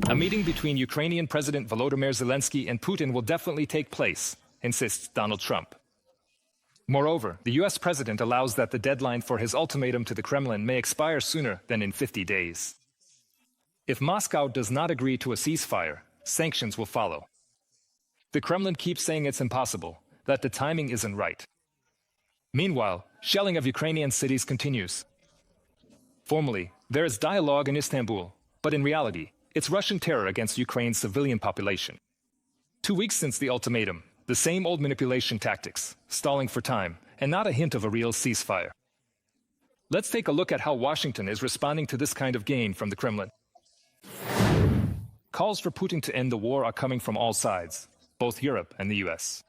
A meeting between Ukrainian President Volodymyr Zelensky and Putin will definitely take place, insists Donald Trump. Moreover, the US president allows that the deadline for his ultimatum to the Kremlin may expire sooner than in 50 days. If Moscow does not agree to a ceasefire, sanctions will follow. The Kremlin keeps saying it's impossible, that the timing isn't right. Meanwhile, shelling of Ukrainian cities continues. Formally, there is dialogue in Istanbul, but in reality, it's Russian terror against Ukraine's civilian population. 2 weeks since the ultimatum, the same old manipulation tactics, stalling for time, and not a hint of a real ceasefire. Let's take a look at how Washington is responding to this kind of game from the Kremlin. Calls for Putin to end the war are coming from all sides, both Europe and the US.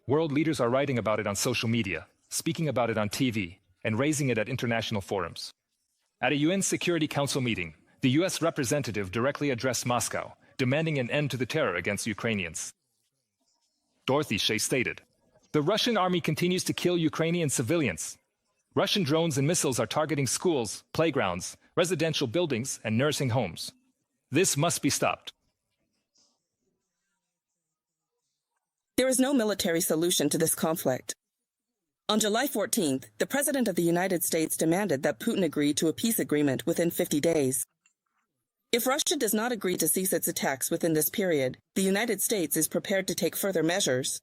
World leaders are writing about it on social media, speaking about it on TV, and raising it at international forums. At a UN Security Council meeting, the US representative directly addressed Moscow, demanding an end to the terror against Ukrainians. Dorothy Shea stated, "The Russian army continues to kill Ukrainian civilians. Russian drones and missiles are targeting schools, playgrounds, residential buildings, and nursing homes. This must be stopped." There is no military solution to this conflict. On July 14th, the President of the United States demanded that Putin agree to a peace agreement within 50 days. If Russia does not agree to cease its attacks within this period, the United States is prepared to take further measures.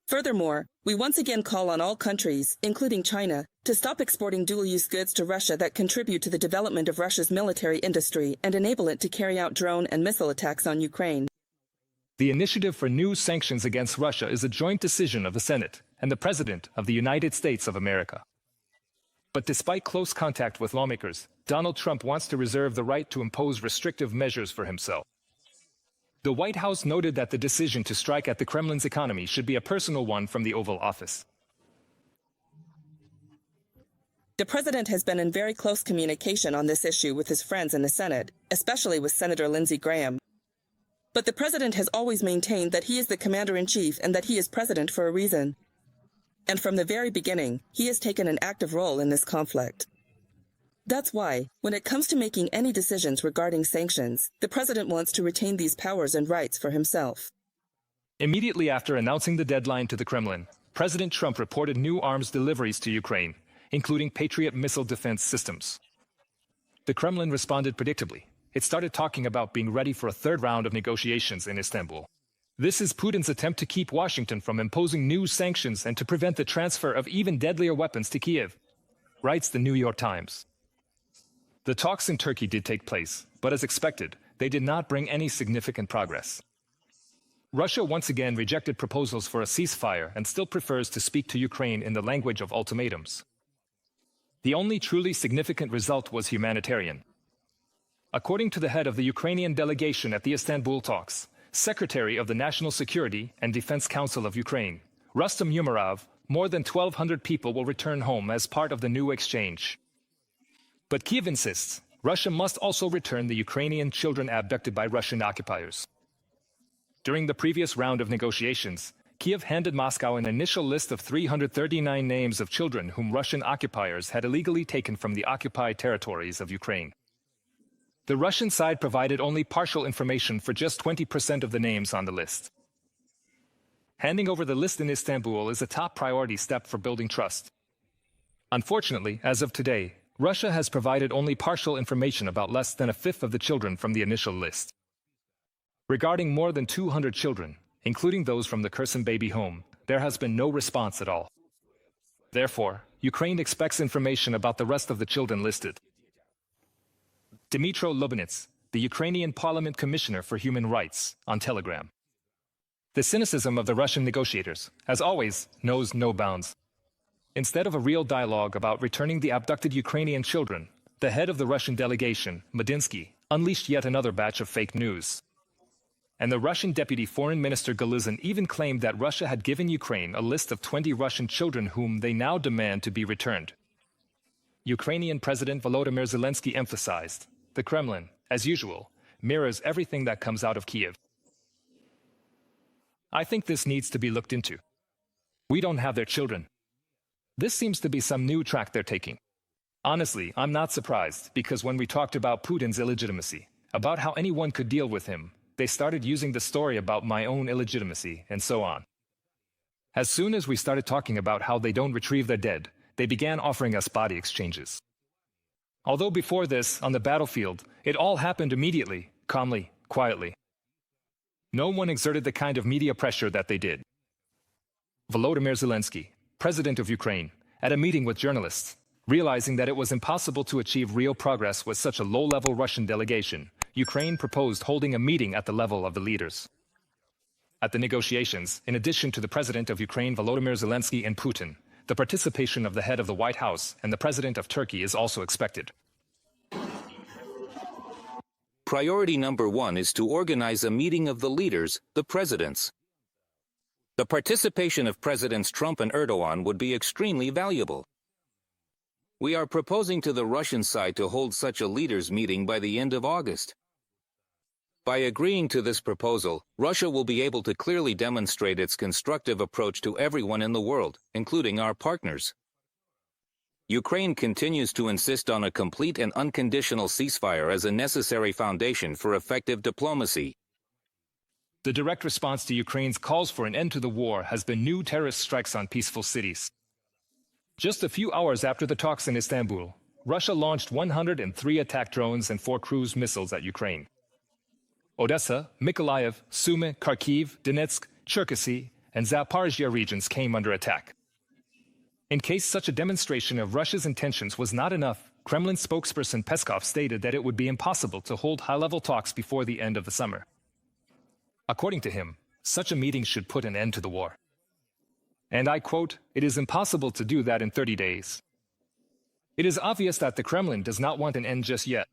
Furthermore, we once again call on all countries, including China, to stop exporting dual-use goods to Russia that contribute to the development of Russia's military industry and enable it to carry out drone and missile attacks on Ukraine. The initiative for new sanctions against Russia is a joint decision of the Senate and the President of the United States of America. But despite close contact with lawmakers, Donald Trump wants to reserve the right to impose restrictive measures for himself. The White House noted that the decision to strike at the Kremlin's economy should be a personal one from the Oval Office. The president has been in very close communication on this issue with his friends in the Senate, especially with Senator Lindsey Graham. But the president has always maintained that he is the commander-in-chief and that he is president for a reason. And from the very beginning, he has taken an active role in this conflict. That's why, when it comes to making any decisions regarding sanctions, the president wants to retain these powers and rights for himself. Immediately after announcing the deadline to the Kremlin, President Trump reported new arms deliveries to Ukraine, including Patriot missile defense systems. The Kremlin responded predictably. It started talking about being ready for a third round of negotiations in Istanbul. This is Putin's attempt to keep Washington from imposing new sanctions and to prevent the transfer of even deadlier weapons to Kiev, writes the New York Times. The talks in Turkey did take place, but as expected, they did not bring any significant progress. Russia once again rejected proposals for a ceasefire and still prefers to speak to Ukraine in the language of ultimatums. The only truly significant result was humanitarian. According to the head of the Ukrainian delegation at the Istanbul talks, Secretary of the National Security and Defense Council of Ukraine, Rustem Umerov, more than 1,200 people will return home as part of the new exchange. But Kiev insists Russia must also return the Ukrainian children abducted by Russian occupiers. During the previous round of negotiations, Kiev handed Moscow an initial list of 339 names of children whom Russian occupiers had illegally taken from the occupied territories of Ukraine. The Russian side provided only partial information for just 20% of the names on the list. Handing over the list in Istanbul is a top priority step for building trust. Unfortunately, as of today, Russia has provided only partial information about less than a fifth of the children from the initial list. Regarding more than 200 children, including those from the Kherson baby home, there has been no response at all. Therefore, Ukraine expects information about the rest of the children listed. Dmytro Lubinets, the Ukrainian Parliament Commissioner for Human Rights, on Telegram. The cynicism of the Russian negotiators, as always, knows no bounds. Instead of a real dialogue about returning the abducted Ukrainian children, the head of the Russian delegation, Medinsky, unleashed yet another batch of fake news. And the Russian Deputy Foreign Minister Golizin even claimed that Russia had given Ukraine a list of 20 Russian children whom they now demand to be returned. Ukrainian President Volodymyr Zelensky emphasized, the Kremlin, as usual, mirrors everything that comes out of Kiev. I think this needs to be looked into. We don't have their children. This seems to be some new track they're taking. Honestly, I'm not surprised, because when we talked about Putin's illegitimacy, about how anyone could deal with him. They started using the story about my own illegitimacy, and so on. As soon as we started talking about how they don't retrieve their dead, they began offering us body exchanges. Although before this, on the battlefield, it all happened immediately, calmly, quietly. No one exerted the kind of media pressure that they did. Volodymyr Zelensky, president of Ukraine, at a meeting with journalists, realizing that it was impossible to achieve real progress with such a low-level Russian delegation, Ukraine proposed holding a meeting at the level of the leaders. At the negotiations, in addition to the president of Ukraine Volodymyr Zelensky and Putin, the participation of the head of the White House and the president of Turkey is also expected. Priority number 1 is to organize a meeting of the leaders, the presidents. The participation of Presidents Trump and Erdogan would be extremely valuable. We are proposing to the Russian side to hold such a leaders' meeting by the end of August. By agreeing to this proposal, Russia will be able to clearly demonstrate its constructive approach to everyone in the world, including our partners. Ukraine continues to insist on a complete and unconditional ceasefire as a necessary foundation for effective diplomacy. The direct response to Ukraine's calls for an end to the war has been new terrorist strikes on peaceful cities. Just a few hours after the talks in Istanbul, Russia launched 103 attack drones and 4 cruise missiles at Ukraine. Odessa, Mykolaiv, Sumy, Kharkiv, Donetsk, Cherkasy, and Zaporizhia regions came under attack. In case such a demonstration of Russia's intentions was not enough, Kremlin spokesperson Peskov stated that it would be impossible to hold high-level talks before the end of the summer. According to him, such a meeting should put an end to the war. And I quote, "It is impossible to do that in 30 days. It is obvious that the Kremlin does not want an end just yet.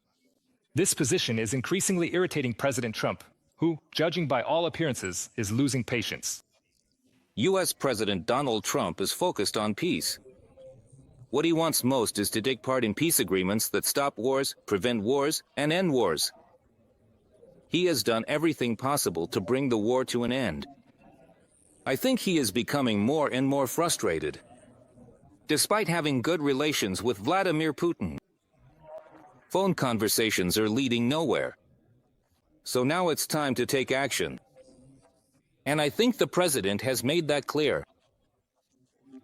This position is increasingly irritating President Trump, who, judging by all appearances, is losing patience." U.S. President Donald Trump is focused on peace. What he wants most is to take part in peace agreements that stop wars, prevent wars, and end wars. He has done everything possible to bring the war to an end. I think he is becoming more and more frustrated. Despite having good relations with Vladimir Putin, phone conversations are leading nowhere. So now it's time to take action. And I think the president has made that clear.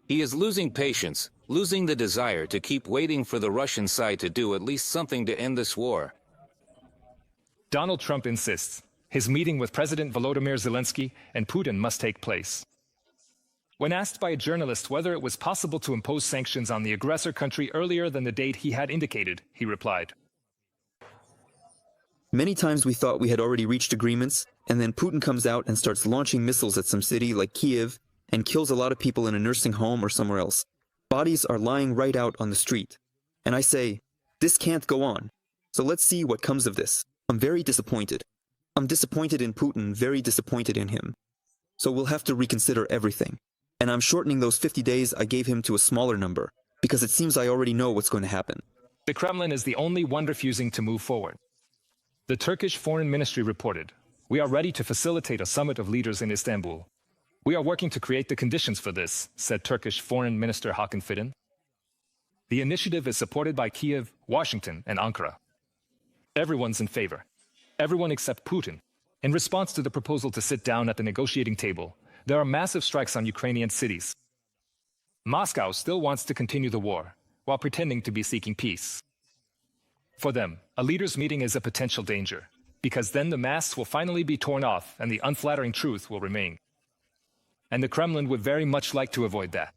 He is losing patience, losing the desire to keep waiting for the Russian side to do at least something to end this war. Donald Trump insists his meeting with President Volodymyr Zelensky and Putin must take place. When asked by a journalist whether it was possible to impose sanctions on the aggressor country earlier than the date he had indicated, he replied, "Many times we thought we had already reached agreements, and then Putin comes out and starts launching missiles at some city like Kiev and kills a lot of people in a nursing home or somewhere else. Bodies are lying right out on the street. And I say, this can't go on. So let's see what comes of this. I'm very disappointed. I'm disappointed in Putin, very disappointed in him. So we'll have to reconsider everything. And I'm shortening those 50 days I gave him to a smaller number, because it seems I already know what's going to happen." The Kremlin is the only one refusing to move forward. The Turkish Foreign Ministry reported, "We are ready to facilitate a summit of leaders in Istanbul. We are working to create the conditions for this," said Turkish Foreign Minister Hakan Fidan. The initiative is supported by Kiev, Washington, and Ankara. Everyone's in favor. Everyone except Putin. In response to the proposal to sit down at the negotiating table, there are massive strikes on Ukrainian cities. Moscow still wants to continue the war, while pretending to be seeking peace. For them, a leaders' meeting is a potential danger, because then the masks will finally be torn off and the unflattering truth will remain. And the Kremlin would very much like to avoid that.